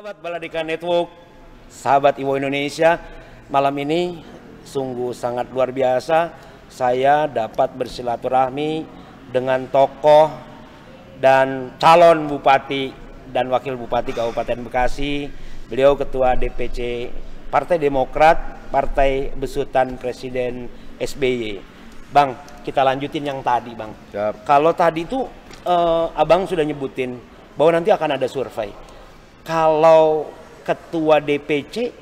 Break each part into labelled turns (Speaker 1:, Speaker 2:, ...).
Speaker 1: Sahabat Baladika Network, sahabat Iwo Indonesia, malam ini sungguh sangat luar biasa. Saya dapat bersilaturahmi dengan tokoh dan calon bupati dan wakil bupati Kabupaten Bekasi. Beliau ketua DPC Partai Demokrat, partai besutan Presiden SBY. Bang, kita lanjutin yang tadi, Bang.
Speaker 2: Siap.
Speaker 1: Kalau tadi itu Abang sudah nyebutin bahwa nanti akan ada survei. Kalau ketua DPC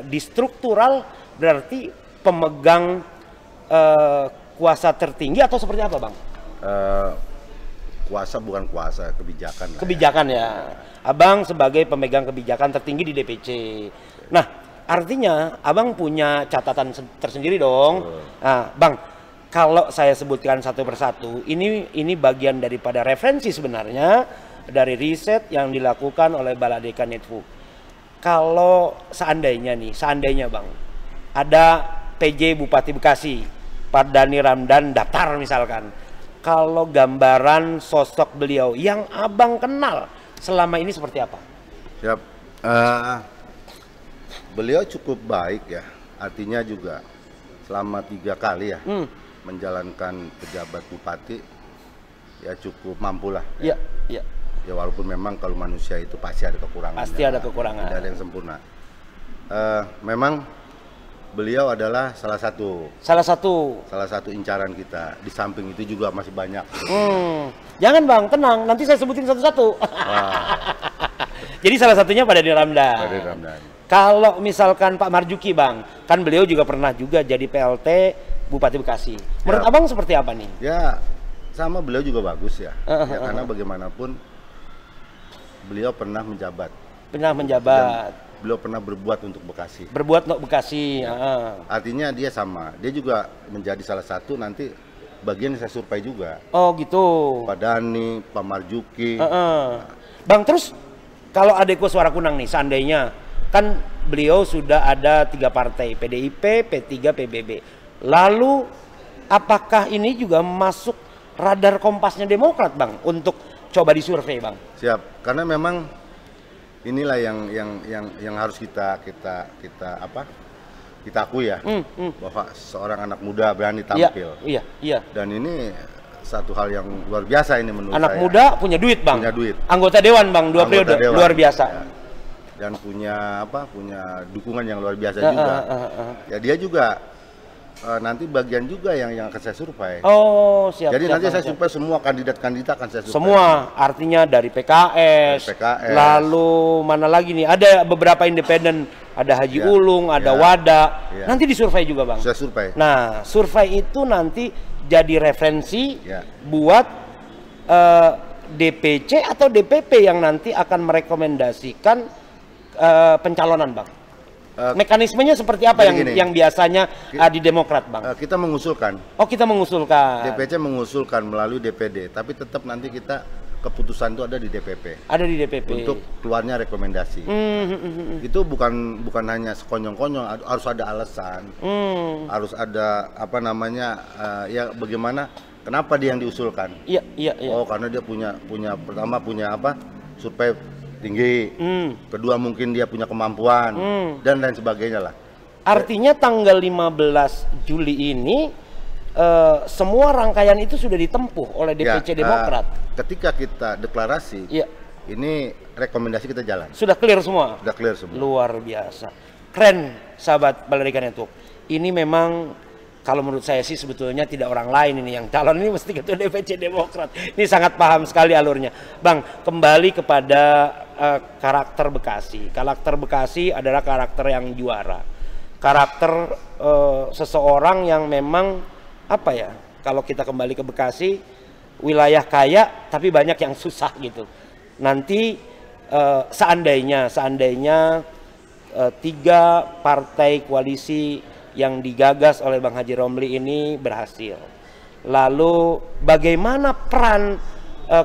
Speaker 1: di struktural berarti pemegang kuasa tertinggi atau seperti apa, Bang?
Speaker 2: Kuasa bukan kuasa, kebijakan.
Speaker 1: Kebijakan ya. Abang sebagai pemegang kebijakan tertinggi di DPC. Nah, artinya Abang punya catatan tersendiri dong. Nah, Bang, kalau saya sebutkan satu persatu, ini bagian daripada referensi sebenarnya dari riset yang dilakukan oleh Baladika Network. Kalau seandainya Bang, ada PJ Bupati Bekasi, Pak Dhani Ramdan daftar misalkan. Kalau gambaran sosok beliau yang Abang kenal selama ini seperti apa?
Speaker 2: Siap. Beliau cukup baik ya, artinya juga selama 3 kali ya menjalankan pejabat bupati ya cukup mampu lah.
Speaker 1: Iya, iya.
Speaker 2: Ya walaupun memang kalau manusia itu pasti ada kekurangan.
Speaker 1: Pasti ada kekurangan.
Speaker 2: Tidak ada yang sempurna. Memang beliau adalah salah satu incaran kita. Di samping itu juga masih banyak.
Speaker 1: Jangan Bang, tenang. Nanti saya sebutin satu-satu. Jadi salah satunya Pak Dhani Ramdan.
Speaker 2: Pak Dhani Ramdan.
Speaker 1: Kalau misalkan Pak Marjuki, Bang, kan beliau juga pernah juga jadi PLT Bupati Bekasi. Menurut
Speaker 2: Ya.
Speaker 1: Abang seperti apa nih?
Speaker 2: Ya sama, beliau juga bagus ya. Ya karena bagaimanapun beliau pernah menjabat.
Speaker 1: Pernah menjabat.
Speaker 2: Beliau pernah berbuat untuk Bekasi.
Speaker 1: Berbuat untuk Bekasi.
Speaker 2: Artinya dia sama. Dia juga menjadi salah satu nanti bagian yang saya survei juga.
Speaker 1: Oh gitu.
Speaker 2: Pak Dhani, Pak Marjuki.
Speaker 1: Bang, terus kalau Adeko Suara Kunang nih, seandainya kan beliau sudah ada 3 partai, PDIP, P3, PBB. Lalu apakah ini juga masuk radar kompasnya Demokrat, Bang, untuk coba disurvei, Bang?
Speaker 2: Siap. Karena memang inilah yang harus kita akui ya, bahwa seorang anak muda berani tampil.
Speaker 1: Iya.
Speaker 2: Dan ini satu hal yang luar biasa ini menurut
Speaker 1: anak
Speaker 2: saya.
Speaker 1: muda punya duit, Bang.
Speaker 2: Punya duit.
Speaker 1: Anggota dewan, Bang, 2 periode,
Speaker 2: Dewan,
Speaker 1: luar biasa.
Speaker 2: ya. Dan punya dukungan yang luar biasa juga. Ya dia juga nanti bagian juga yang akan saya survei.
Speaker 1: Oh, siap.
Speaker 2: Jadi nanti
Speaker 1: Bang,
Speaker 2: saya survei semua kandidat-kandidat akan saya survei.
Speaker 1: Semua, artinya dari PKS, lalu mana lagi nih? Ada beberapa independen, ada Haji Ulung, ada Wada. Nanti disurvei juga, Bang.
Speaker 2: Saya survei.
Speaker 1: Nah, survei itu nanti jadi referensi buat DPC atau DPP yang nanti akan merekomendasikan pencalonan, Bang. Mekanismenya seperti apa yang biasanya di Demokrat, Bang?
Speaker 2: Kita mengusulkan.
Speaker 1: Oh, kita mengusulkan.
Speaker 2: DPC mengusulkan melalui DPD, tapi tetap nanti kita keputusan itu ada di DPP.
Speaker 1: Ada di DPP.
Speaker 2: Untuk keluarnya rekomendasi. Itu bukan hanya sekonyong-konyong, harus ada alasan. Harus ada ya bagaimana, kenapa dia yang diusulkan?
Speaker 1: Iya.
Speaker 2: Oh, karena dia punya survei tinggi, kedua mungkin dia punya kemampuan, dan lain sebagainya lah.
Speaker 1: Artinya tanggal 15 Juli ini semua rangkaian itu sudah ditempuh oleh DPC Demokrat.
Speaker 2: Ketika kita deklarasi, ini rekomendasi kita jalan.
Speaker 1: Sudah clear semua?
Speaker 2: Sudah clear semua.
Speaker 1: Luar biasa. Keren, sahabat Baladika Network. Ini memang kalau menurut saya sih sebetulnya tidak orang lain ini yang calon ini mesti ketua DPC Demokrat. Ini sangat paham sekali alurnya. Bang, kembali kepada karakter Bekasi. Karakter Bekasi adalah karakter yang juara. Karakter seseorang yang memang kalau kita kembali ke Bekasi, wilayah kaya tapi banyak yang susah gitu. Nanti seandainya 3 partai koalisi yang digagas oleh Bang Haji Romli ini berhasil. Lalu bagaimana peran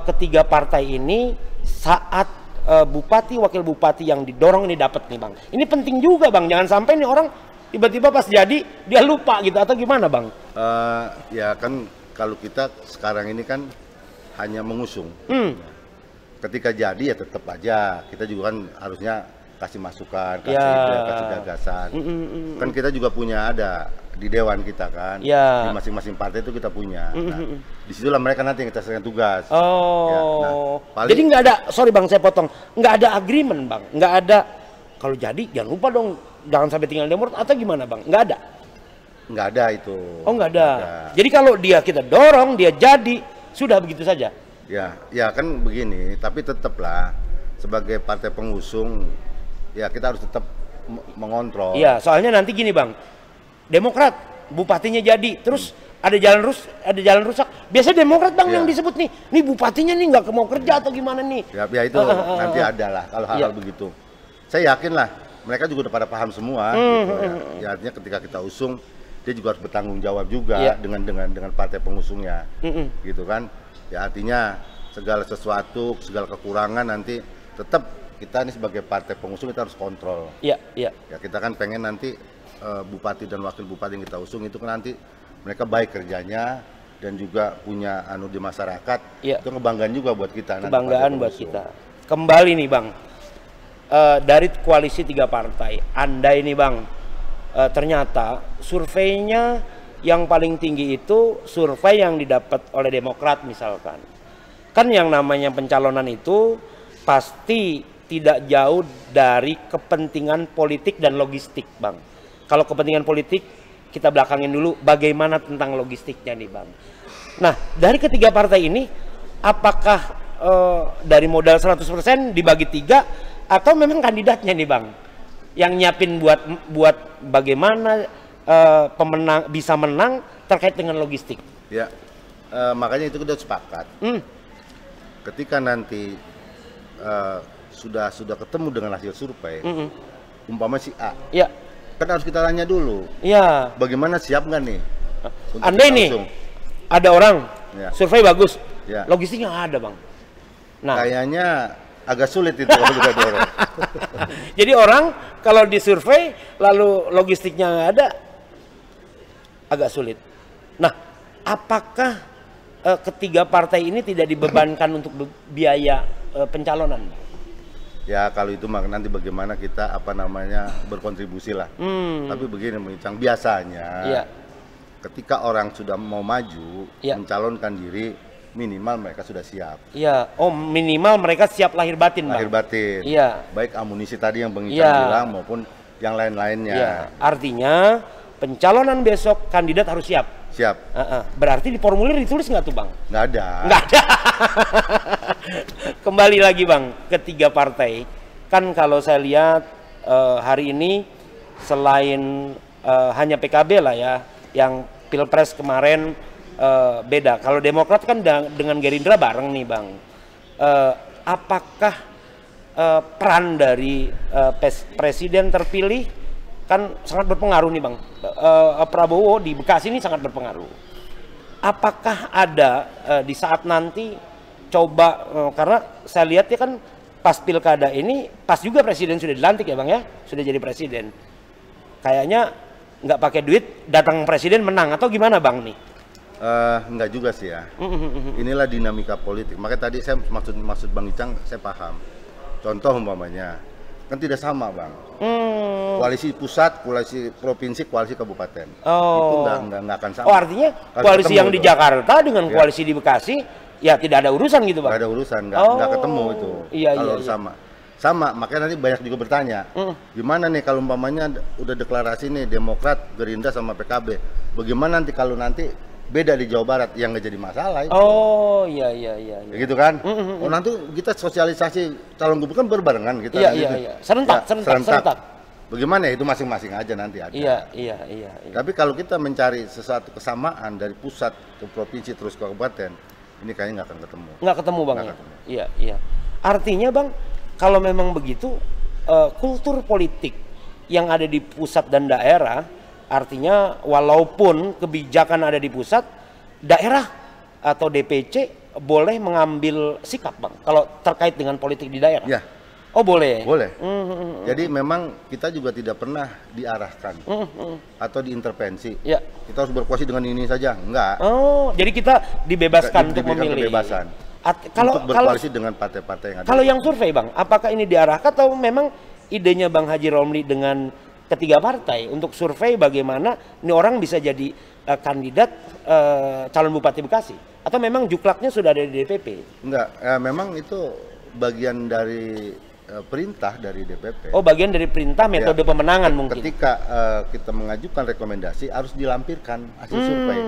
Speaker 1: ketiga partai ini saat bupati, wakil bupati yang didorong ini dapat nih, Bang? Ini penting juga, Bang. Jangan sampai nih orang tiba-tiba pas jadi dia lupa gitu atau gimana, Bang?
Speaker 2: Ya kan kalau kita sekarang ini kan hanya mengusung. ketika jadi ya tetap aja kita juga kan harusnya kasih masukan, kasih
Speaker 1: Ya.
Speaker 2: ide, kasih gagasan. Kan kita juga punya ada di dewan kita kan,
Speaker 1: Ya.
Speaker 2: di masing-masing partai itu kita punya. Nah, disitulah mereka nanti yang kita serahkan tugas.
Speaker 1: Oh,
Speaker 2: Ya, nah, paling-
Speaker 1: jadi nggak ada, sorry bang, saya potong, nggak ada agreement bang, nggak ada. Kalau jadi jangan lupa dong, jangan sampai tinggal Demokrat atau gimana bang? Nggak ada.
Speaker 2: Nggak ada itu.
Speaker 1: Oh nggak ada.
Speaker 2: Nggak ada.
Speaker 1: Jadi kalau dia kita dorong, dia jadi, sudah begitu saja.
Speaker 2: Ya kan begini, tapi tetaplah sebagai partai pengusung, ya kita harus tetap mengontrol.
Speaker 1: Iya, soalnya nanti gini bang, Demokrat bupatinya jadi, terus ada jalan rusak. Biasanya Demokrat bang
Speaker 2: Iya.
Speaker 1: yang disebut nih bupatinya nih nggak mau kerja atau gimana nih?
Speaker 2: Ya itu nanti ada lah kalau hal-hal
Speaker 1: Iya.
Speaker 2: begitu. Saya yakin lah mereka juga udah pada paham semua. Gitu, ya. Ya, artinya ketika kita usung, dia juga harus bertanggung jawab juga
Speaker 1: Iya.
Speaker 2: dengan partai pengusungnya, gitu kan? Ya artinya segala sesuatu, segala kekurangan nanti tetap kita ini sebagai partai pengusung kita harus kontrol.
Speaker 1: Iya, iya.
Speaker 2: Ya kita kan pengen nanti bupati dan wakil bupati yang kita usung itu kan nanti mereka baik kerjanya dan juga punya di masyarakat.
Speaker 1: Iya.
Speaker 2: Itu kebanggaan juga buat kita. nanti
Speaker 1: Kebanggaan
Speaker 2: partai
Speaker 1: buat
Speaker 2: pengusung.
Speaker 1: kita. Kembali nih bang, dari koalisi 3 partai, andai nih bang, ternyata surveinya yang paling tinggi itu survei yang didapat oleh Demokrat misalkan. Kan yang namanya pencalonan itu pasti tidak jauh dari kepentingan politik dan logistik bang. Kalau kepentingan politik kita belakangin dulu, bagaimana tentang logistiknya nih bang. Nah dari ketiga partai ini apakah dari modal 100% dibagi 3 atau memang kandidatnya nih bang yang nyiapin buat bagaimana pemenang bisa menang terkait dengan logistik.
Speaker 2: Ya, makanya itu kita sepakat. Ketika nanti sudah ketemu dengan hasil survei, umpama si A,
Speaker 1: Ya,
Speaker 2: kan harus kita tanya dulu,
Speaker 1: ya.
Speaker 2: bagaimana siap nggak nih? untuk
Speaker 1: Andai
Speaker 2: kita
Speaker 1: nih
Speaker 2: usung?
Speaker 1: ada orang
Speaker 2: Ya.
Speaker 1: survei bagus,
Speaker 2: Ya.
Speaker 1: logistiknya nggak ada bang. Nah,
Speaker 2: Kayaknya agak sulit itu kalau kita dorong.
Speaker 1: jadi orang kalau disurvei lalu logistiknya nggak ada, agak sulit. Nah, apakah ketiga partai ini tidak dibebankan untuk biaya pencalonan?
Speaker 2: Ya kalau itu mah nanti bagaimana kita berkontribusi lah. Tapi begini Bang Icang, biasanya
Speaker 1: Iya.
Speaker 2: ketika orang sudah mau maju
Speaker 1: Iya.
Speaker 2: mencalonkan diri, minimal mereka sudah siap.
Speaker 1: Iya, oh minimal mereka siap lahir batin, Bang.
Speaker 2: Lahir batin.
Speaker 1: Iya.
Speaker 2: Baik amunisi tadi yang Bang Icang
Speaker 1: Iya.
Speaker 2: bilang maupun yang lain-lainnya.
Speaker 1: Iya. Artinya pencalonan besok kandidat harus siap.
Speaker 2: Siap.
Speaker 1: Berarti di formulir ditulis nggak tuh, Bang?
Speaker 2: Nggak ada.
Speaker 1: Nggak ada. Kembali lagi, Bang, ketiga partai. Kan kalau saya lihat hari ini selain hanya PKB lah ya, yang Pilpres kemarin beda. Kalau Demokrat kan dengan Gerindra bareng nih, Bang. Apakah peran dari presiden terpilih kan sangat berpengaruh nih, Bang. Prabowo di Bekasi ini sangat berpengaruh. Apakah ada di saat nanti coba karena saya lihat ya kan pas pilkada ini pas juga presiden sudah dilantik ya, Bang ya, sudah jadi presiden. Kayaknya nggak pakai duit datang presiden menang atau gimana, Bang nih?
Speaker 2: Enggak juga sih ya. Inilah dinamika politik. Makanya tadi saya maksud Bang Icang saya paham. Contoh umpamanya kan tidak sama, Bang. Koalisi pusat, koalisi provinsi, koalisi kabupaten. Itu enggak akan sama.
Speaker 1: Oh, artinya
Speaker 2: Harus
Speaker 1: koalisi
Speaker 2: ketemu
Speaker 1: yang di
Speaker 2: itu.
Speaker 1: Jakarta dengan
Speaker 2: Ya.
Speaker 1: koalisi di Bekasi ya tidak ada urusan gitu, Bang.
Speaker 2: Nggak ada urusan, nggak ketemu itu.
Speaker 1: Iya,
Speaker 2: kalau
Speaker 1: iya.
Speaker 2: sama. Sama, makanya nanti banyak juga bertanya. Gimana nih kalau umpamanya udah deklarasi nih Demokrat, Gerindra sama PKB. Bagaimana nanti kalau nanti beda di Jawa Barat yang nggak jadi masalah itu.
Speaker 1: Oh, iya.
Speaker 2: Ya gitu kan? Oh nanti kita sosialisasi calon gubernur kan berbarengan kita.
Speaker 1: Iya,
Speaker 2: nanti
Speaker 1: iya,
Speaker 2: tuh.
Speaker 1: iya. Serentak.
Speaker 2: Bagaimana ya itu masing-masing aja nanti ada.
Speaker 1: Iya.
Speaker 2: Tapi kalau kita mencari sesuatu kesamaan dari pusat ke provinsi terus ke kabupaten, ini kayaknya nggak akan ketemu.
Speaker 1: Nggak ketemu, Bang.
Speaker 2: Nggak
Speaker 1: Ya?
Speaker 2: ketemu.
Speaker 1: Iya. Artinya, Bang, kalau memang begitu kultur politik yang ada di pusat dan daerah, artinya walaupun kebijakan ada di pusat, daerah atau DPC boleh mengambil sikap, Bang, kalau terkait dengan politik di daerah.
Speaker 2: Ya.
Speaker 1: Oh, boleh.
Speaker 2: Boleh. Jadi memang kita juga tidak pernah diarahkan atau diintervensi.
Speaker 1: Ya.
Speaker 2: Kita harus berkuasa dengan ini saja, enggak.
Speaker 1: Oh, jadi kita dibebaskan untuk
Speaker 2: Diberikan
Speaker 1: memilih.
Speaker 2: kebebasan. untuk berkoalisi dengan partai-partai yang ada.
Speaker 1: Kalau yang survei Bang, apakah ini diarahkan atau memang idenya Bang Haji Romli dengan ketiga partai untuk survei bagaimana ini orang bisa jadi kandidat calon Bupati Bekasi? Atau memang juklaknya sudah ada di DPP?
Speaker 2: Enggak, memang itu bagian dari perintah dari DPP.
Speaker 1: Oh, bagian dari perintah metode pemenangan mungkin.
Speaker 2: Ketika kita mengajukan rekomendasi harus dilampirkan hasil survei.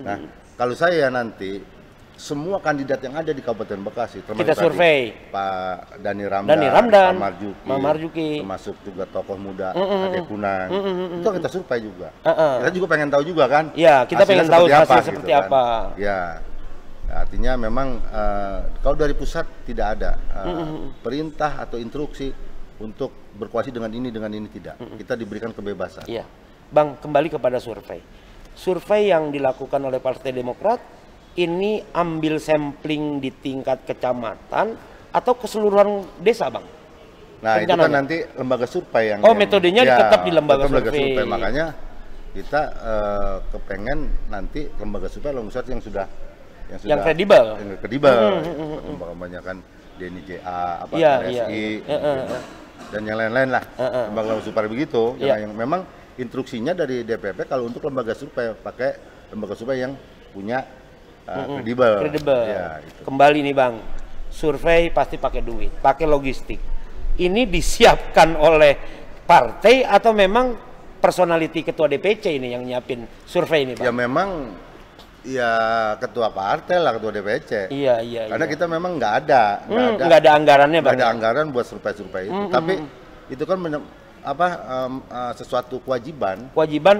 Speaker 2: Nah, kalau saya nanti semua kandidat yang ada di Kabupaten Bekasi, termasuk
Speaker 1: kita survei
Speaker 2: Pak Dani Ramdan, Pak Marjuki, termasuk juga tokoh muda Ade Kunang, itu kita survei juga. Kita juga pengen tahu juga kan?
Speaker 1: Ya, kita pengen tahu hasil seperti
Speaker 2: gitu
Speaker 1: apa.
Speaker 2: Kan? Ya, artinya memang kalau dari pusat tidak ada perintah atau instruksi untuk berkoalisi dengan ini tidak. Kita diberikan kebebasan.
Speaker 1: Iya, Bang, kembali kepada survei. Survei yang dilakukan oleh Partai Demokrat ini ambil sampling di tingkat kecamatan atau keseluruhan desa, Bang?
Speaker 2: Nah, itu kan nanti lembaga survei yang...
Speaker 1: metodenya tetap di lembaga survei.
Speaker 2: Makanya kita kepengen nanti lembaga survei yang sudah
Speaker 1: kredibel.
Speaker 2: Yang kredibel. Kebanyakan DNIJA, RSI, dan yang lain-lain lah. Lembaga survei begitu. Yang memang instruksinya dari DPP kalau untuk lembaga survei pakai lembaga survei yang punya kredibel. Ya, itu. Kembali
Speaker 1: nih Bang, survei pasti pakai duit, pakai logistik. Ini disiapkan oleh partai atau memang personality ketua DPC ini yang nyiapin survei ini Bang?
Speaker 2: Ya memang ya ketua partai lah, ketua DPC.
Speaker 1: Iya.
Speaker 2: Karena kita memang nggak ada
Speaker 1: anggarannya Bang.
Speaker 2: Nggak ada anggaran buat survei-survei itu. Tapi itu kan sesuatu kewajiban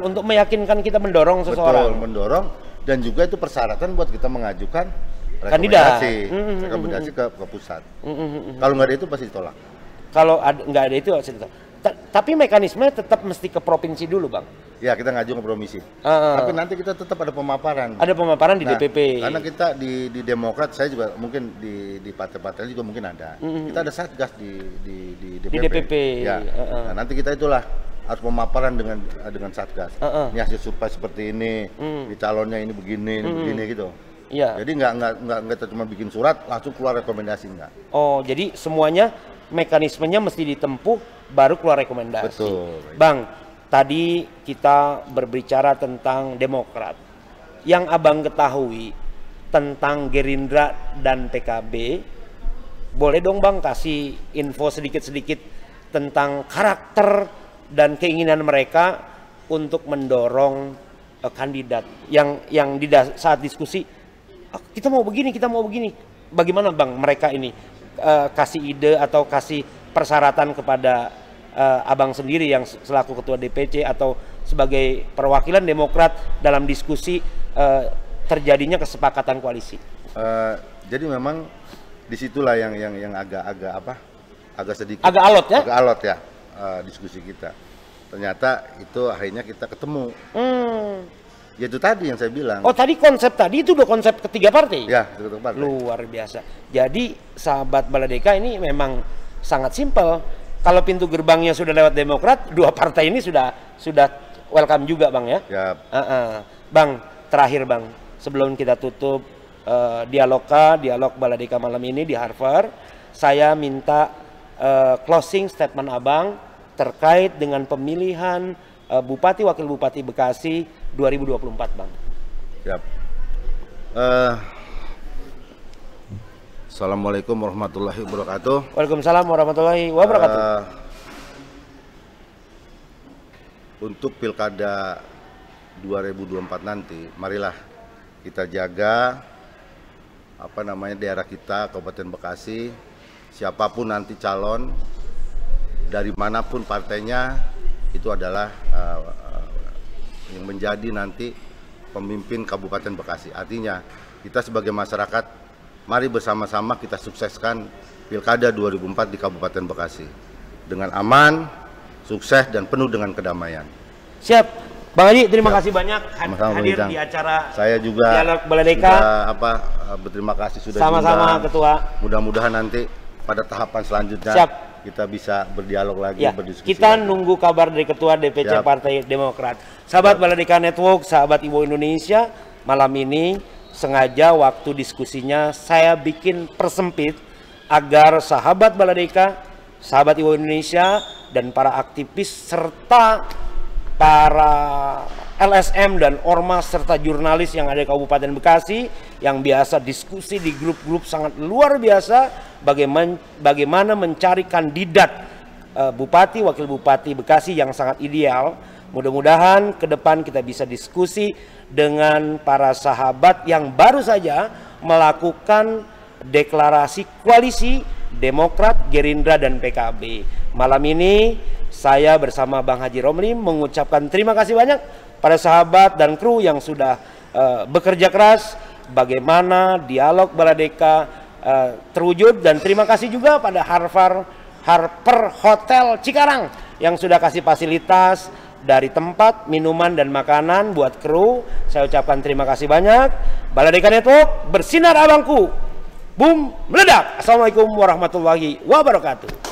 Speaker 1: untuk meyakinkan kita mendorong seseorang.
Speaker 2: Betul, mendorong. Dan juga itu persyaratan buat kita mengajukan rekomendasi ke pusat. Kalau nggak ada itu pasti ditolak.
Speaker 1: Kalau nggak ada itu pasti ditolak. Tapi mekanisme tetap mesti ke provinsi dulu Bang?
Speaker 2: Ya, kita ngajukan ke provinsi. Tapi nanti kita tetap ada pemaparan.
Speaker 1: Ada pemaparan di DPP.
Speaker 2: Karena kita di Demokrat, saya juga mungkin di partai-partai juga mungkin ada. Kita ada satgas di DPP.
Speaker 1: Di DPP.
Speaker 2: Ya. Nah, nanti kita itulah harus pemaparan dengan satgas. Ini hasil survei seperti ini, di calonnya ini begini gitu.
Speaker 1: Iya.
Speaker 2: Jadi nggak cuma bikin surat langsung keluar rekomendasi enggak.
Speaker 1: Oh, jadi semuanya mekanismenya mesti ditempuh baru keluar rekomendasi.
Speaker 2: Betul.
Speaker 1: Bang, tadi kita berbicara tentang Demokrat. Yang Abang ketahui tentang Gerindra dan PKB, boleh dong Bang kasih info sedikit-sedikit tentang karakter dan keinginan mereka untuk mendorong kandidat yang saat diskusi kita mau begini. Bagaimana Bang mereka ini kasih ide atau kasih persyaratan kepada Abang sendiri yang selaku ketua DPC atau sebagai perwakilan Demokrat dalam diskusi terjadinya kesepakatan koalisi?
Speaker 2: Jadi memang disitulah yang agak sedikit
Speaker 1: alot
Speaker 2: ya. Diskusi kita, ternyata itu akhirnya kita ketemu. Ya itu tadi yang saya bilang.
Speaker 1: Oh, tadi konsep tadi itu udah konsep ketiga partai?
Speaker 2: Ya, ketiga partai.
Speaker 1: Luar biasa. Jadi sahabat Baladeka ini memang sangat simpel. Kalau pintu gerbangnya sudah lewat Demokrat, dua partai ini sudah welcome juga Bang ya.
Speaker 2: Ya.
Speaker 1: Bang, terakhir Bang, sebelum kita tutup dialog Baladeka malam ini di Harvard, saya minta closing statement Abang terkait dengan pemilihan Bupati Wakil Bupati Bekasi 2024 Bang.
Speaker 2: Siap. Assalamualaikum warahmatullahi wabarakatuh.
Speaker 1: Waalaikumsalam warahmatullahi wabarakatuh.
Speaker 2: Untuk Pilkada 2024 nanti, marilah kita jaga daerah kita, Kabupaten Bekasi, siapapun nanti calon dari manapun partainya, itu adalah yang menjadi nanti pemimpin Kabupaten Bekasi. Artinya kita sebagai masyarakat, mari bersama-sama kita sukseskan Pilkada 2004 di Kabupaten Bekasi dengan aman, sukses dan penuh dengan kedamaian.
Speaker 1: Siap, Bang Haji, terima kasih banyak hadir di acara
Speaker 2: saya juga
Speaker 1: Dialog Baladeka.
Speaker 2: Berterima kasih sudah
Speaker 1: sama-sama Ketua.
Speaker 2: Mudah-mudahan nanti pada tahapan selanjutnya kita bisa berdialog lagi, berdiskusi.
Speaker 1: Kita nunggu kabar dari Ketua DPC Partai Demokrat. Sahabat Baladeka Network, sahabat Ibu Indonesia, malam ini sengaja waktu diskusinya saya bikin persempit agar sahabat Baladeka, sahabat Iwo Indonesia, dan para aktivis serta para LSM dan ormas serta jurnalis yang ada di Kabupaten Bekasi yang biasa diskusi di grup-grup sangat luar biasa bagaimana mencari kandidat Bupati, Wakil Bupati Bekasi yang sangat ideal. Mudah-mudahan ke depan kita bisa diskusi dengan para sahabat yang baru saja melakukan deklarasi koalisi Demokrat, Gerindra, dan PKB. Malam ini saya bersama Bang Haji Romli mengucapkan terima kasih banyak pada sahabat dan kru yang sudah bekerja keras bagaimana dialog Baladeka terwujud, dan terima kasih juga pada Harper Hotel Cikarang yang sudah kasih fasilitas dari tempat, minuman, dan makanan buat kru. Saya ucapkan terima kasih banyak. Baladeka Network, bersinar abangku, boom, meledak. Assalamualaikum warahmatullahi wabarakatuh.